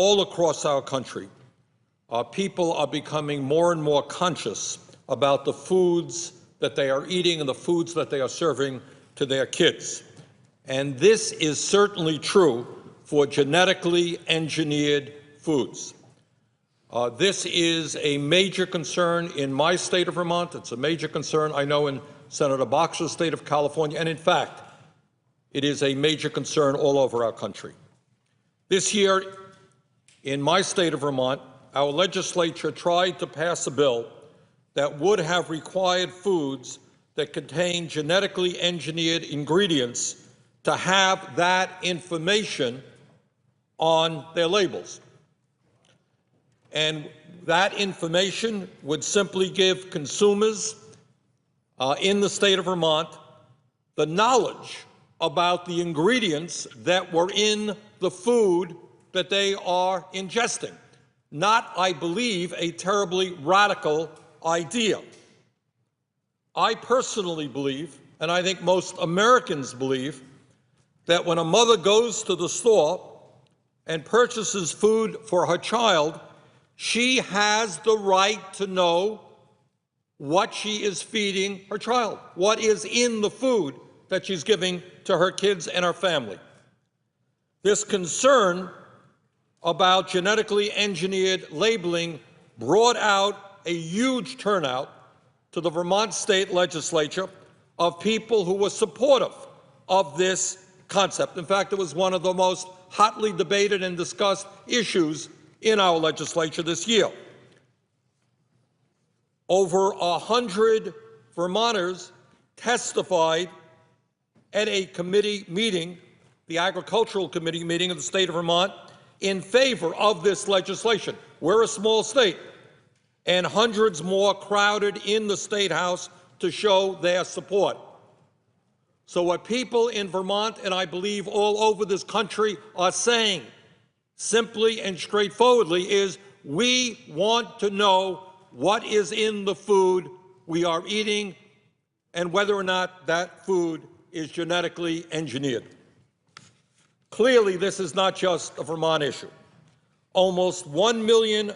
all across our country, people are becoming more and more conscious about the foods that they are eating and the foods that they are serving to their kids. And this is certainly true for genetically engineered foods. This is a major concern in my state of Vermont. It's a major concern, I know, in Senator Boxer's state of California, and in fact, it is a major concern all over our country. This year, in my state of Vermont, our legislature tried to pass a bill that would have required foods that contain genetically engineered ingredients to have that information on their labels. And that information would simply give consumers in the state of Vermont the knowledge about the ingredients that were in the food that they are ingesting. Not, I believe, a terribly radical idea. I personally believe, and I think most Americans believe, that when a mother goes to the store and purchases food for her child, she has the right to know what she is feeding her child, what is in the food that she's giving to her kids and her family. This concern about genetically engineered labeling brought out a huge turnout to the Vermont state legislature of people who were supportive of this concept. In fact, it was one of the most hotly debated and discussed issues in our legislature this year. Over 100 Vermonters testified at a committee meeting, the Agricultural Committee meeting of the state of Vermont, in favor of this legislation. We're a small state, and hundreds more crowded in the State House to show their support. So what people in Vermont, and I believe all over this country, are saying simply and straightforwardly is, we want to know what is in the food we are eating and whether or not that food is genetically engineered. Clearly, this is not just a Vermont issue. Almost 1 million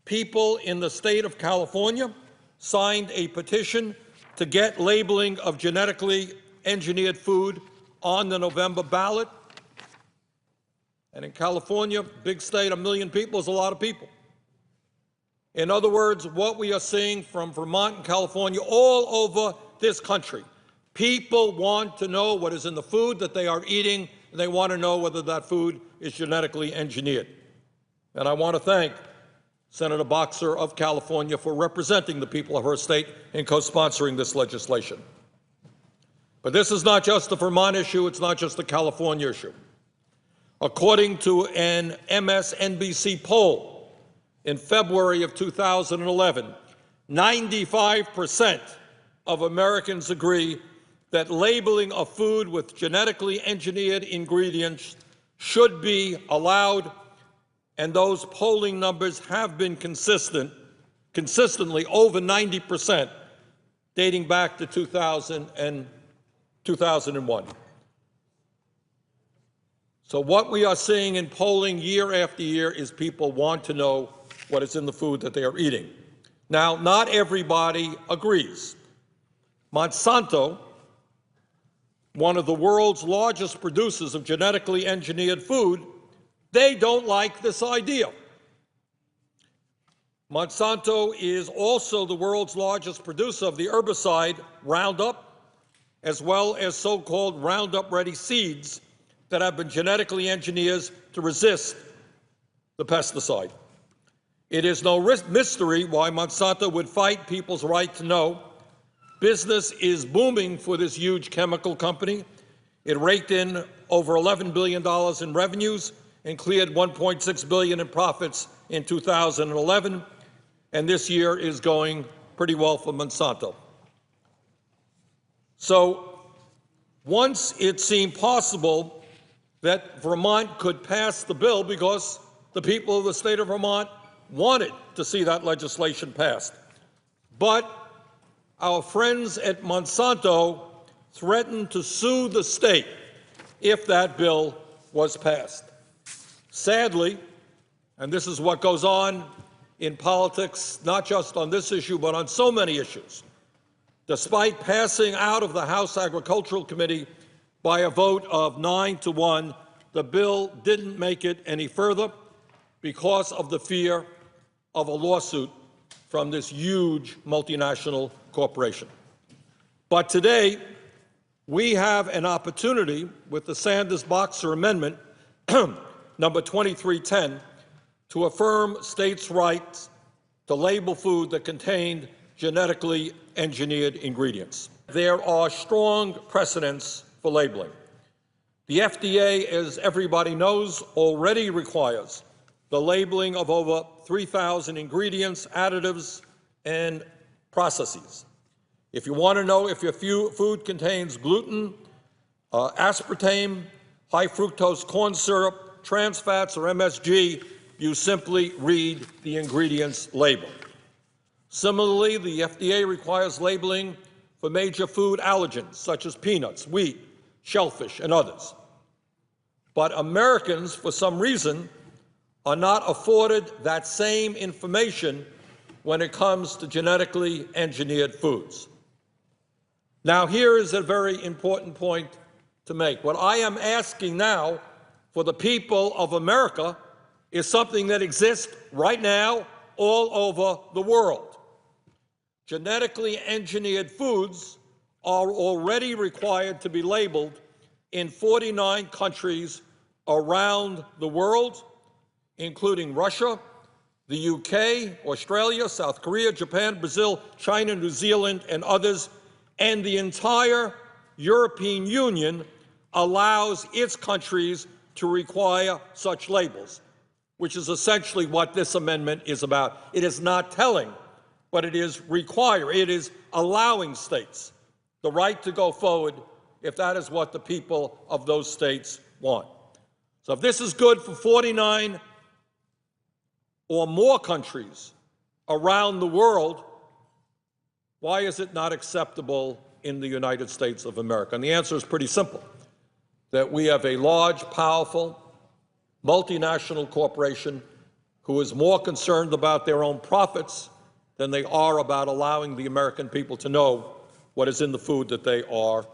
people in the state of California signed a petition to get labeling of genetically engineered food on the November ballot. And in California, big state, 1 million people is a lot of people. In other words, what we are seeing from Vermont and California all over this country, people want to know what is in the food that they are eating, and they want to know whether that food is genetically engineered. And I want to thank Senator Boxer of California for representing the people of her state in co-sponsoring this legislation. But this is not just a Vermont issue, it's not just a California issue. According to an MSNBC poll in February of 2011, 95% of Americans agree that labeling of food with genetically engineered ingredients should be allowed, and those polling numbers have been consistently over 90%, dating back to 2000 and 2001. So what we are seeing in polling year after year is people want to know what is in the food that they are eating. Now, not everybody agrees. Monsanto, one of the world's largest producers of genetically engineered food, they don't like this idea. Monsanto is also the world's largest producer of the herbicide Roundup, as well as so-called Roundup-ready seeds that have been genetically engineered to resist the pesticide. It is no mystery why Monsanto would fight people's right to know. Business is booming for this huge chemical company. It raked in over $11 billion in revenues and cleared $1.6 billion in profits in 2011, and this year is going pretty well for Monsanto. So once it seemed possible that Vermont could pass the bill because the people of the state of Vermont wanted to see that legislation passed. But our friends at Monsanto threatened to sue the state if that bill was passed. Sadly, And this is what goes on in politics, not just on this issue, but on so many issues. Despite passing out of the House Agricultural Committee by a vote of 9-1, the bill didn't make it any further because of the fear of a lawsuit from this huge multinational corporation. But today, we have an opportunity with the Sanders-Boxer Amendment, number 2310, to affirm states' rights to label food that contained genetically engineered ingredients. There are strong precedents for labeling. The FDA, as everybody knows, already requires the labeling of over 3,000 ingredients, additives, and processes. If you want to know if your food contains gluten, aspartame, high fructose corn syrup, trans fats, or MSG, you simply read the ingredients label. Similarly, the FDA requires labeling for major food allergens such as peanuts, wheat, shellfish, and others. But Americans, for some reason, are not afforded that same information when it comes to genetically engineered foods. Now, here is a very important point to make. What I am asking now for the people of America is something that exists right now all over the world. Genetically engineered foods are already required to be labeled in 49 countries around the world, including Russia, the UK, Australia, South Korea, Japan, Brazil, China, New Zealand, and others, and the entire European Union allows its countries to require such labels, which is essentially what this amendment is about. It is not telling, but it is requiring. It is allowing states the right to go forward if that is what the people of those states want. So if this is good for 49 or more countries around the world, why is it not acceptable in the United States of America? And the answer is pretty simple, that we have a large, powerful, multinational corporation who is more concerned about their own profits than they are about allowing the American people to know what is in the food that they are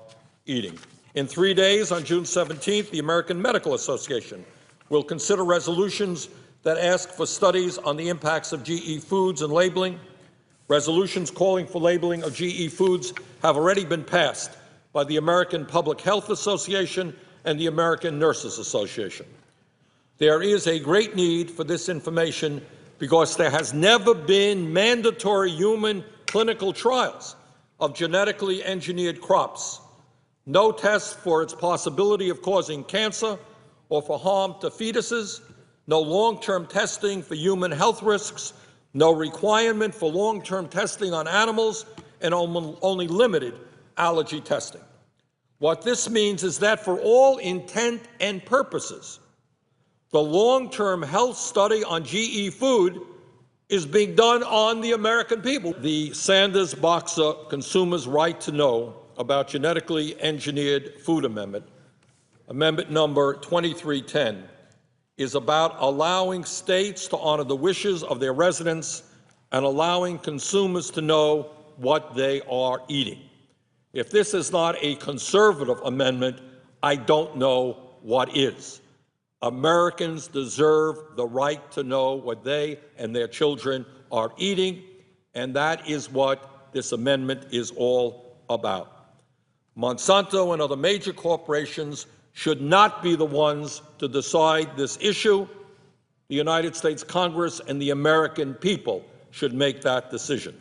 eating. In 3 days, on June 17th, the American Medical Association will consider resolutions that ask for studies on the impacts of GE foods and labeling. Resolutions calling for labeling of GE foods have already been passed by the American Public Health Association and the American Nurses Association. There is a great need for this information because there has never been mandatory human clinical trials of genetically engineered crops, no tests for its possibility of causing cancer or for harm to fetuses, no long-term testing for human health risks, no requirement for long-term testing on animals, and only limited allergy testing. What this means is that for all intent and purposes, the long-term health study on GE food is being done on the American people. The Sanders-Boxer Consumers' Right to Know about Genetically Engineered Food Amendment, Amendment number 2310, is about allowing states to honor the wishes of their residents and allowing consumers to know what they are eating. If this is not a conservative amendment, I don't know what is. Americans deserve the right to know what they and their children are eating, and that is what this amendment is all about. Monsanto and other major corporations should not be the ones to decide this issue. The United States Congress and the American people should make that decision.